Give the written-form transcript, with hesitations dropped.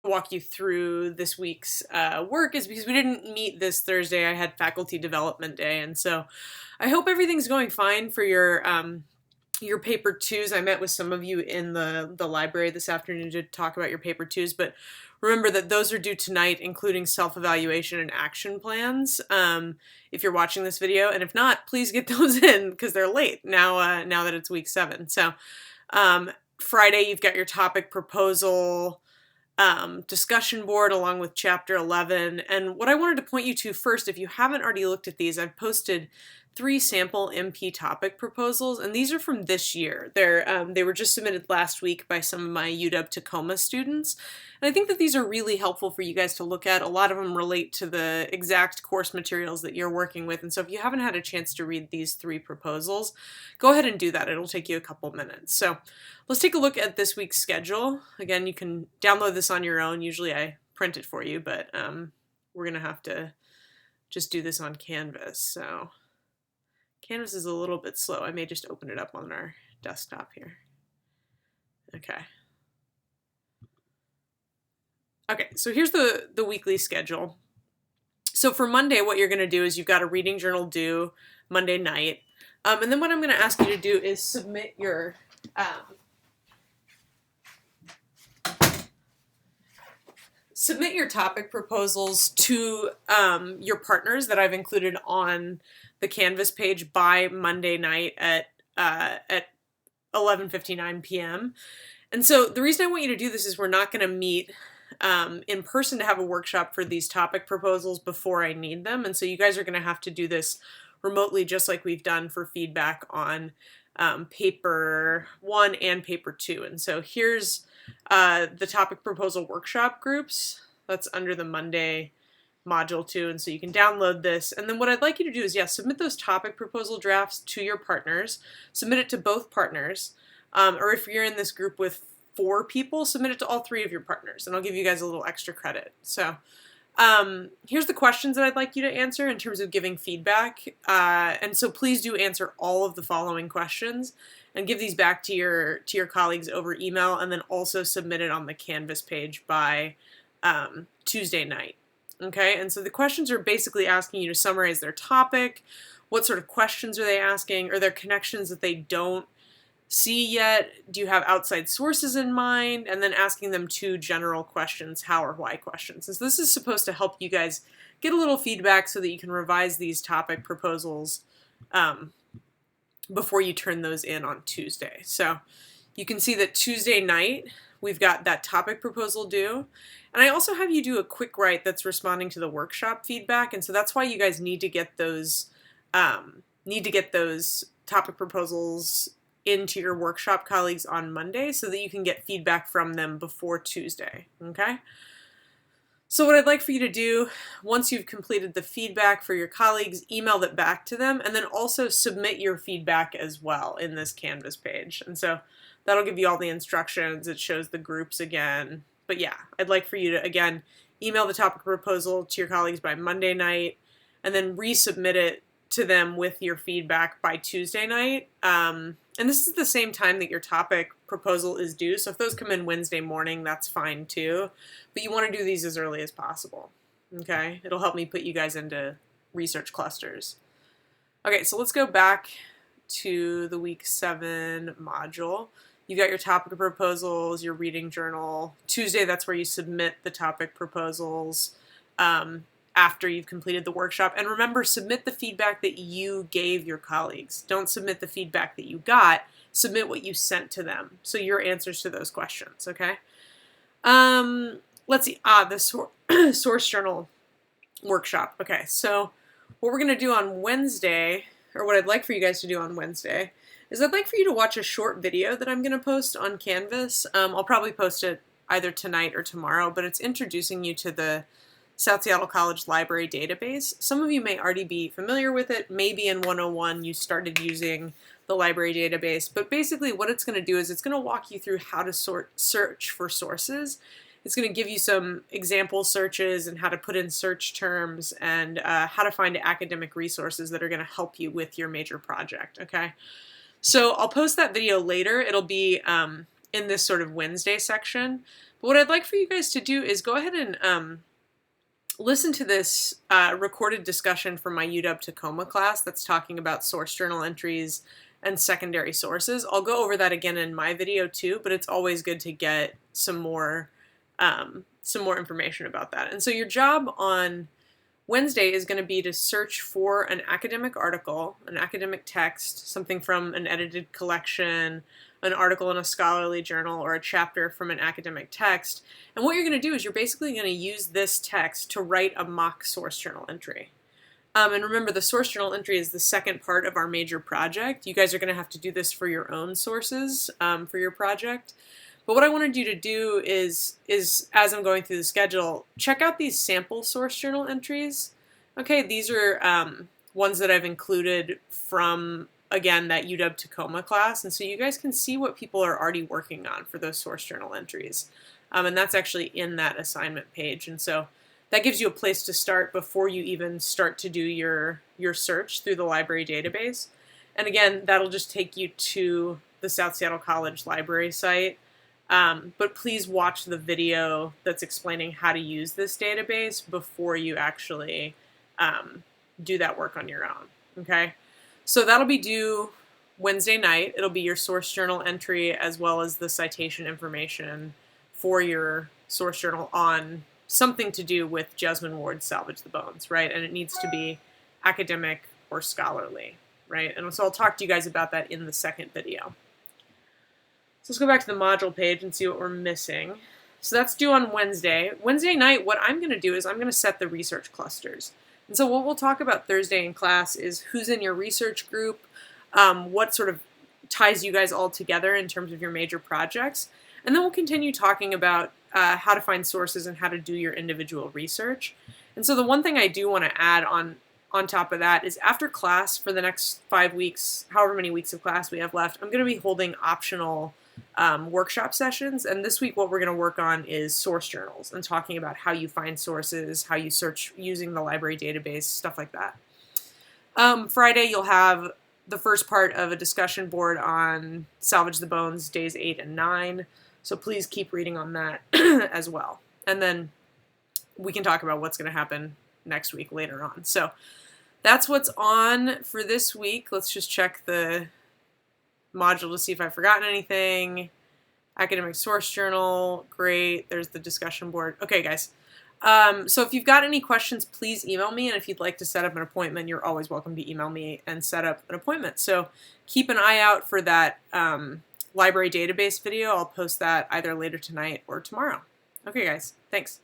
walk you through this week's work is because we didn't meet this Thursday. I had faculty development day, and so I hope everything's going fine for your paper twos. I met with some of you in the library this afternoon to talk about your paper twos, but remember that those are due tonight, including self-evaluation and action plans. If you're watching this video, and if not, please get those in because they're late now. Now that it's week 7, so Friday you've got your topic proposal discussion board along with chapter 11. And what I wanted to point you to first, if you haven't already looked at these, I've posted 3 sample MP topic proposals, and these are from this year. They were just submitted last week by some of my UW Tacoma students, and I think that these are really helpful for you guys to look at. A lot of them relate to the exact course materials that you're working with, and so if you haven't had a chance to read these 3 proposals, go ahead and do that. It'll take you a couple minutes. So let's take a look at this week's schedule. Again, you can download this on your own. Usually I print it for you, but we're going to have to just do this on Canvas. So Canvas is a little bit slow. I may just open it up on our desktop here. Okay. Okay, so here's the weekly schedule. So for Monday, what you're going to do is you've got a reading journal due Monday night. And then what I'm going to ask you to do is submit your topic proposals to your partners that I've included on the Canvas page by Monday night at 11:59 p.m. And so the reason I want you to do this is we're not going to meet in person to have a workshop for these topic proposals before I need them. And so you guys are going to have to do this remotely, just like we've done for feedback on paper 1 and paper 2. And so here's the topic proposal workshop groups. That's under the Monday module 2, and so you can download this. And then what I'd like you to do is, submit those topic proposal drafts to your partners. Submit it to both partners. Or if you're in this group with 4 people, submit it to all 3 of your partners, and I'll give you guys a little extra credit. So here's the questions that I'd like you to answer in terms of giving feedback. And so please do answer all of the following questions and give these back to your colleagues over email, and then also submit it on the Canvas page by Tuesday night. Okay, and so the questions are basically asking you to summarize their topic. What sort of questions are they asking? Are there connections that they don't see yet? Do you have outside sources in mind? And then asking them 2 general questions, how or why questions. And so this is supposed to help you guys get a little feedback so that you can revise these topic proposals before you turn those in on Tuesday. So you can see that Tuesday night, we've got that topic proposal due. And I also have you do a quick write that's responding to the workshop feedback. And so that's why you guys need to get those topic proposals into your workshop colleagues on Monday so that you can get feedback from them before Tuesday. Okay? So what I'd like for you to do, once you've completed the feedback for your colleagues, email that back to them, and then also submit your feedback as well in this Canvas page. And so that'll give you all the instructions. It shows the groups again. But yeah, I'd like for you to, again, email the topic proposal to your colleagues by Monday night, and then resubmit it to them with your feedback by Tuesday night. And this is the same time that your topic proposal is due. So if those come in Wednesday morning, that's fine too. But you want to do these as early as possible. Okay? It'll help me put you guys into research clusters. Okay, so let's go back to the week 7 module. You got your topic proposals, your reading journal. Tuesday, that's where you submit the topic proposals after you've completed the workshop. And remember, submit the feedback that you gave your colleagues. Don't submit the feedback that you got. Submit what you sent to them. So your answers to those questions, okay? Let's see. The source journal workshop. Okay, so what we're going to do on Wednesday, or what I'd like for you guys to do on Wednesday, is I'd like for you to watch a short video that I'm going to post on Canvas. I'll probably post it either tonight or tomorrow, but it's introducing you to the South Seattle College Library database. Some of you may already be familiar with it. Maybe in 101 you started using the library database, but basically what it's going to do is it's going to walk you through how to search for sources. It's going to give you some example searches and how to put in search terms and how to find academic resources that are going to help you with your major project, okay? So I'll post that video later. It'll be in this sort of Wednesday section. But what I'd like for you guys to do is go ahead and listen to this recorded discussion from my UW-Tacoma class that's talking about source journal entries and secondary sources. I'll go over that again in my video too, but it's always good to get some more information about that. And so your job on Wednesday is going to be to search for an academic article, an academic text, something from an edited collection, an article in a scholarly journal, or a chapter from an academic text. And what you're going to do is you're basically going to use this text to write a mock source journal entry. And remember, the source journal entry is the second part of our major project. You guys are going to have to do this for your own sources for your project. But what I wanted you to do is as I'm going through the schedule, check out these sample source journal entries. Okay, these are ones that I've included from, again, that UW-Tacoma class. And so you guys can see what people are already working on for those source journal entries. And that's actually in that assignment page. And so that gives you a place to start before you even start to do your search through the library database. And again, that'll just take you to the South Seattle College library site. But please watch the video that's explaining how to use this database before you actually do that work on your own, okay? So that'll be due Wednesday night. It'll be your source journal entry as well as the citation information for your source journal on something to do with Jesmyn Ward's Salvage the Bones, right? And it needs to be academic or scholarly, right? And so I'll talk to you guys about that in the second video. So let's go back to the module page and see what we're missing. So that's due on Wednesday. Wednesday night, what I'm going to do is I'm going to set the research clusters. And so what we'll talk about Thursday in class is who's in your research group, what sort of ties you guys all together in terms of your major projects. And then we'll continue talking about how to find sources and how to do your individual research. And so the one thing I do want to add on top of that is after class for the next 5 weeks, however many weeks of class we have left, I'm going to be holding optional workshop sessions. And this week what we're going to work on is source journals and talking about how you find sources, how you search using the library database, stuff like that. Friday you'll have the first part of a discussion board on Salvage the Bones days 8 and 9. So please keep reading on that as well. And then we can talk about what's going to happen next week later on. So that's what's on for this week. Let's just check the module to see if I've forgotten anything. Academic source journal, great. There's the discussion board. Okay, guys. So if you've got any questions, please email me. And if you'd like to set up an appointment, you're always welcome to email me and set up an appointment. So keep an eye out for that library database video. I'll post that either later tonight or tomorrow. Okay, guys. Thanks.